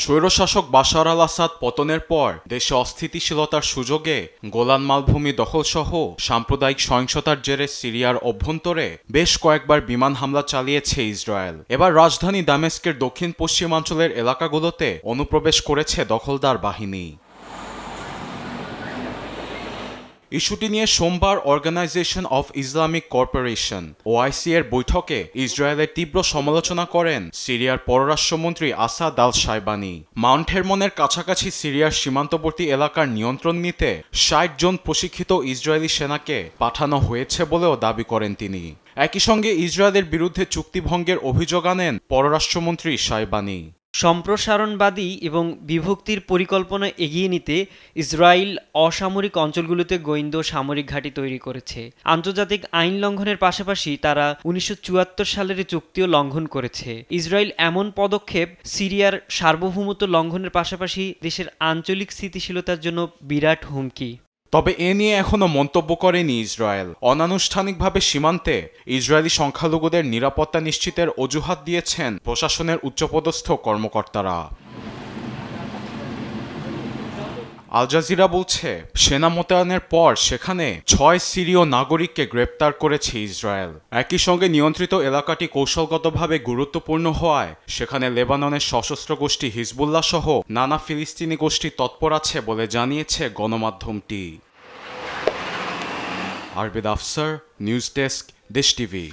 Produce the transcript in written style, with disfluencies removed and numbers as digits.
স্বৈরশাসক বাশার আল আসাদ পতনের পর দেশে অস্থিতিশীলতার সুযোগে গোলান মালভূমি দখলসহ সাম্প্রদায়িক সহিংসতার জেরে সিরিয়ার অভ্যন্তরে বেশ কয়েকবার বিমান হামলা চালিয়েছে ইসরায়েল। এবার রাজধানী দামেস্কের দক্ষিণ পশ্চিমাঞ্চলের এলাকাগুলোতে অনুপ্রবেশ করেছে দখলদার বাহিনী। ইস্যুটি নিয়ে সোমবার Organisation of Islamic Corporation OIC এর বৈঠকে ইসরায়েলের তীব্র সমালোচনা করেন সিরিয়ার পররাষ্ট্রমন্ত্রী আসাদ আল শাইবানি। মাউন্ট হেরমনের কাছাকাছি সিরিয়ার সীমান্তবর্তী এলাকার নিয়ন্ত্রণ নিতে ৬০ জন প্রশিক্ষিত ইসরায়েলি সেনাকে পাঠানো হয়েছে বলেও দাবি করেন তিনি। একই সঙ্গে ইসরায়েলের বিরুদ্ধে চুক্তিভঙ্গের অভিযোগ আনেন পররাষ্ট্রমন্ত্রী শাইবানি। সম্প্রসারণবাদী এবং বিভক্তির পরিকল্পনা এগিয়ে নিতে ইসরায়েল অসামরিক অঞ্চলগুলোতে গোয়েন্দা সামরিক ঘাঁটি তৈরি করেছে। আন্তর্জাতিক আইন লঙ্ঘনের পাশাপাশি তারা ১৯৭৪ সালের চুক্তিও লঙ্ঘন করেছে। ইসরায়েল এমন পদক্ষেপ সিরিয়ার সার্বভৌমত্ব লঙ্ঘনের পাশাপাশি দেশের আঞ্চলিক স্থিতিশীলতার জন্য বিরাট হুমকি। তবে এ নিয়ে এখনো মন্তব্য করেনি ইসরায়েল। অনানুষ্ঠানিকভাবে সীমান্তে ইসরায়েলি সংখ্যালঘুদের নিরাপত্তা নিশ্চিতের অজুহাত দিয়েছেন প্রশাসনের উচ্চপদস্থ কর্মকর্তারা। আল জাজিরা বলছে, সেনা মোতায়েনের পর সেখানে ৬ সিরীয় নাগরিককে গ্রেপ্তার করেছে ইসরায়েল। একই সঙ্গে নিয়ন্ত্রিত এলাকাটি কৌশলগতভাবে গুরুত্বপূর্ণ হওয়ায় সেখানে লেবাননের সশস্ত্র গোষ্ঠী হিজবুল্লাহ সহ নানা ফিলিস্তিনি গোষ্ঠী তৎপর আছে বলে জানিয়েছে গণমাধ্যমটি। আরবিদ আফসার, নিউজ ডেস্ক, দেশ টিভি।